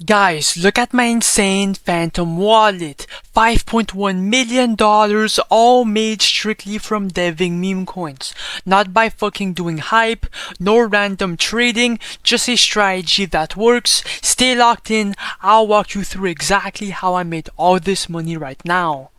Guys, look at my insane phantom wallet. $5.1 million all made strictly from deving meme coins. Not by fucking doing hype, no random trading, just a strategy that works. Stay locked in, I'll walk you through exactly how I made all this money right now.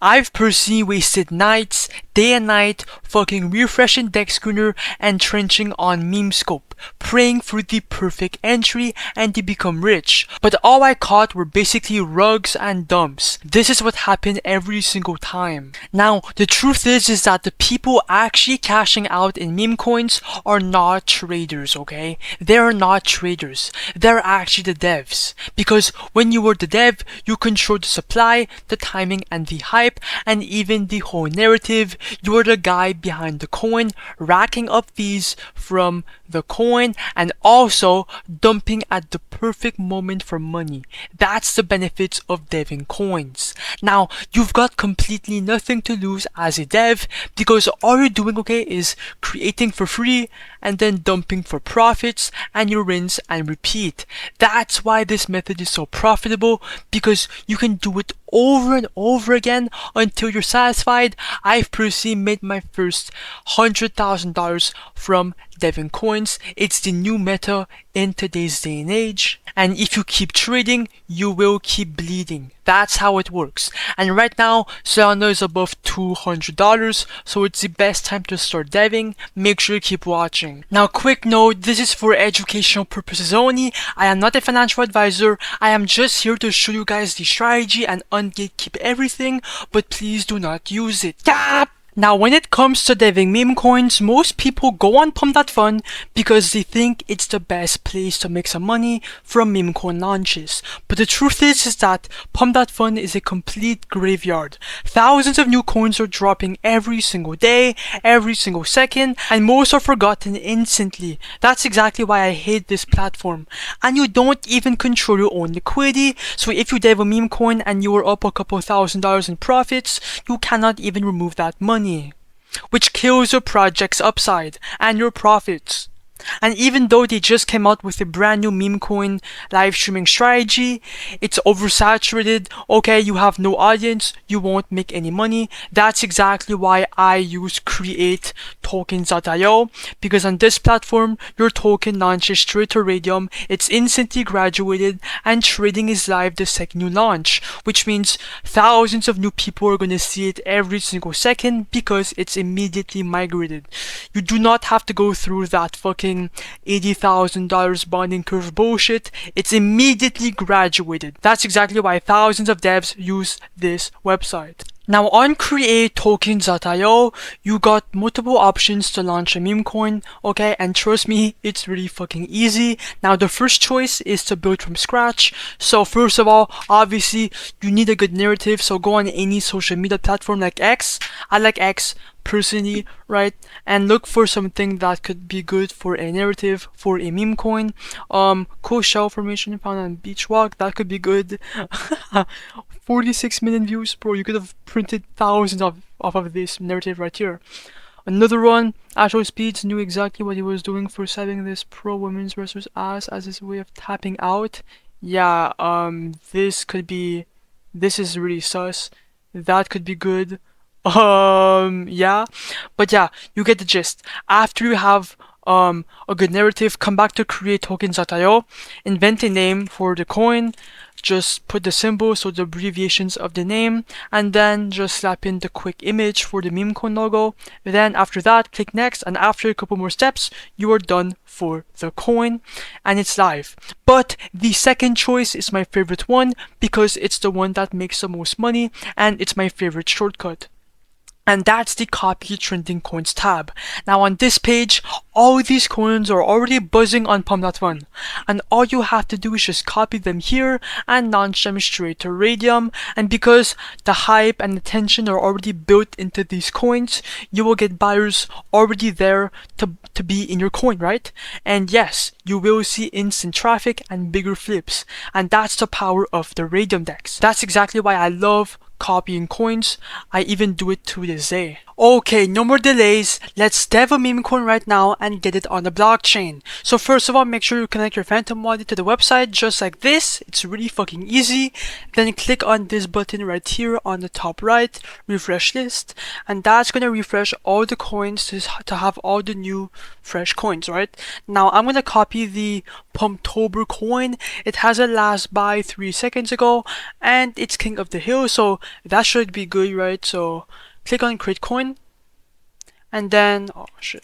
I've personally wasted nights, day and night, fucking refreshing deck screener and trenching on meme scope, praying for the perfect entry and to become rich. But all I caught were basically rugs and dumps. This is what happened every single time. Now, the truth is that the people actually cashing out in meme coins are not traders, okay? They're not traders. They're actually the devs. Because when you were the dev, you control the supply, the timing, and the hype, and even the whole narrative. You're the guy behind the coin, racking up fees from the coin, and also dumping at the perfect moment for money. That's the benefits of deving coins. Now, you've got completely nothing to lose as a dev, because all you're doing, okay, is creating for free and then dumping for profits, and you rinse and repeat. That's why this method is so profitable, because you can do it over and over again until you're satisfied. I've personally made my first $100,000 from deving coins. It's the new meta in today's day and age. And if you keep trading, you will keep bleeding. That's how it works. And right now, Solana is above $200, so it's the best time to start deving. Make sure you keep watching. Now, quick note, this is for educational purposes only. I am not a financial advisor. I am just here to show you guys the strategy and ungatekeep everything, but please do not use it. Now, when it comes to deving meme coins, most people go on Pump.Fun because they think it's the best place to make some money from meme coin launches. But the truth is that Pump.Fun is a complete graveyard. Thousands of new coins are dropping every single day, every single second, and most are forgotten instantly. That's exactly why I hate this platform. And you don't even control your own liquidity, so if you dev a meme coin and you are up a couple $1,000s in profits, you cannot even remove that money, which kills your project's upside and your profits. And even though they just came out with a brand new meme coin live streaming strategy, it's oversaturated. Okay, you have no audience, you won't make any money. That's exactly why I use create tokens.io, because on this platform, your token launches straight to Raydium, it's instantly graduated, and trading is live the second you launch, which means thousands of new people are going to see it every single second because it's immediately migrated. You do not have to go through that fucking $80,000 bonding curve bullshit. It's immediately graduated. That's exactly why thousands of devs use this website. Now on create tokens.io, you got multiple options to launch a meme coin, okay, and trust me, it's really fucking easy. Now the first choice is to build from scratch. So first of all, obviously, you need a good narrative, so go on any social media platform like X. I like X personally, right? And look for something that could be good for a narrative for a meme coin. Cool shell formation found on beach walk, that could be good. 46 million views, bro. You could have printed thousands off of this narrative right here. Another one, Actual Speeds knew exactly what he was doing for having this pro women's wrestler's ass as his way of tapping out. Yeah, this is really sus. That could be good. Yeah, but yeah, you get the gist. After you have a good narrative, come back to create tokens.io, invent a name for the coin, just put the symbol, so the abbreviations of the name, and then just slap in the quick image for the meme coin logo. Then after that, click next, and after a couple more steps, you are done for the coin, and it's live. But the second choice is my favorite one, because it's the one that makes the most money, and it's my favorite shortcut. And that's the copy trending coins tab. Now on this page, all these coins are already buzzing on Pump.Fun, and all you have to do is just copy them here and launch them straight to Raydium. And because the hype and attention are already built into these coins, you will get buyers already there to be in your coin, right? And yes, you will see instant traffic and bigger flips, and that's the power of the Raydium decks. That's exactly why I love copying coins. I even do it to this day. Okay, no more delays. Let's dev a meme coin right now and get it on the blockchain. So first of all, make sure you connect your Phantom wallet to the website just like this. It's really fucking easy. Then click on this button right here on the top right, refresh list, and that's gonna refresh all the coins to have all the new fresh coins, right? Now I'm gonna copy the Pump.Fun coin. It has a last buy 3 seconds ago and it's king of the hill, so that should be good, right? So click on create coin and then oh shit,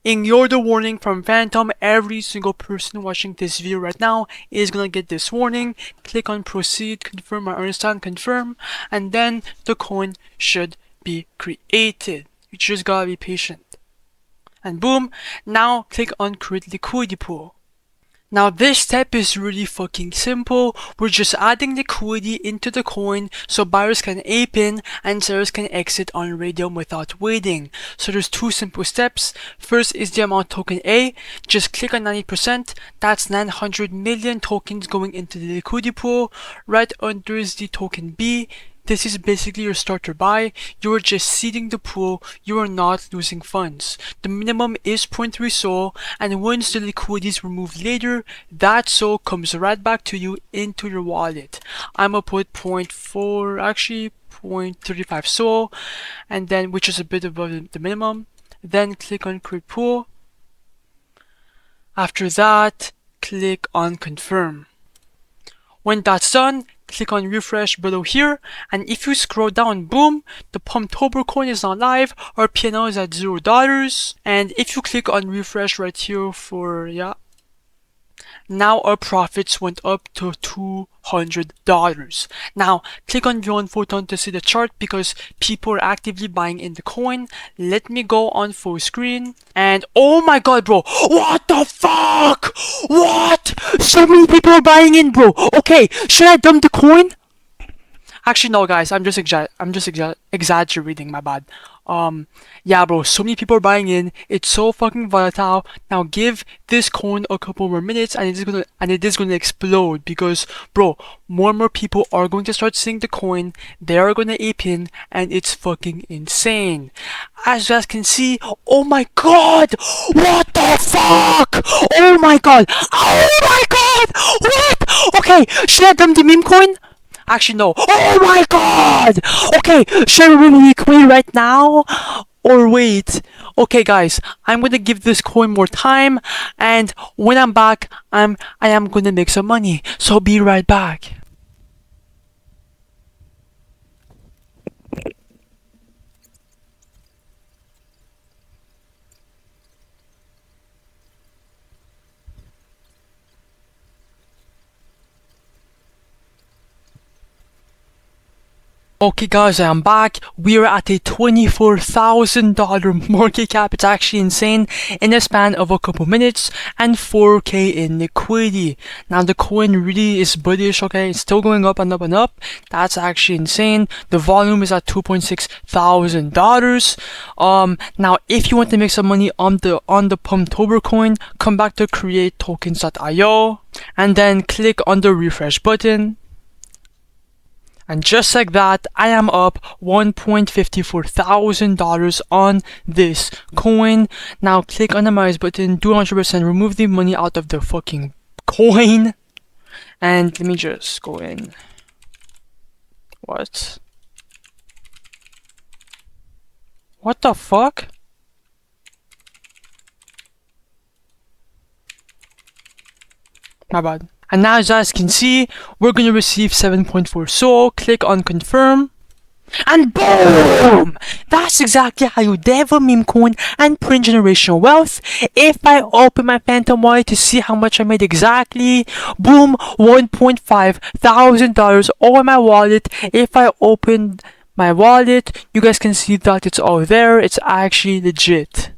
ignore the warning from Phantom. Every single person watching this video right now is gonna get this warning. Click on proceed, confirm or understand, confirm, and then the coin should be created. You just gotta be patient. And boom, now click on create liquidity pool. Now this step is really fucking simple. We're just adding liquidity into the coin so buyers can ape in and sellers can exit on Raydium without waiting. So there's 2 simple steps. First is the amount token A. Just click on 90%. That's 900 million tokens going into the liquidity pool. Right under is the token B. This is basically your starter buy. You are just seeding the pool. You are not losing funds. The minimum is 0.3 SOL, and once the liquidity is removed later, that SOL comes right back to you into your wallet. I'm gonna put 0.4, actually 0.35 SOL, and then which is a bit above the minimum. Then click on create pool. After that, click on confirm. When that's done, click on refresh below here, and if you scroll down, boom, the Pump.Fun coin is now live. Our PNL is at $0, and if you click on refresh right here for now our profits went up to $200. Now click on view on photon to see the chart because people are actively buying in the coin. Let me go on full screen, and oh my god, bro, what the fuck? What? So many people are buying in, bro. Okay, should I dump the coin? Actually, no, guys. I'm just exaggerating. My bad. Yeah, bro. So many people are buying in. It's so fucking volatile. Now give this coin a couple more minutes, and it is gonna explode because, bro, more and more people are going to start seeing the coin. They are gonna ape in, and it's fucking insane. As you guys can see, oh my god, what the fuck? Oh my god. Oh my god. What? Okay, should I dump the meme coin? Actually, no. Oh my god! Okay, should I remove the coin right now? Or wait? Okay, guys, I'm gonna give this coin more time, and when I'm back, I am gonna make some money. So be right back. Okay guys, I am back. We are at a $24,000 market cap. It's actually insane in a span of a couple minutes, and 4K in liquidity. Now the coin really is bullish, okay? It's still going up and up and up. That's actually insane. The volume is at $2.6 thousand. Now if you want to make some money on the Pump.Fun coin, come back to createtokens.io and then click on the refresh button. And just like that, I am up $1.54 thousand on this coin. Now click on the minus button, do 100%, remove the money out of the fucking coin. And let me just go in. What? What the fuck? My bad. And now as you guys can see, we're going to receive 7.4 SOL. Click on confirm. And boom! That's exactly how you dev a meme coin and print generational wealth. If I open my Phantom wallet to see how much I made exactly, boom, $1.5 thousand all in my wallet. If I open my wallet, you guys can see that it's all there. It's actually legit.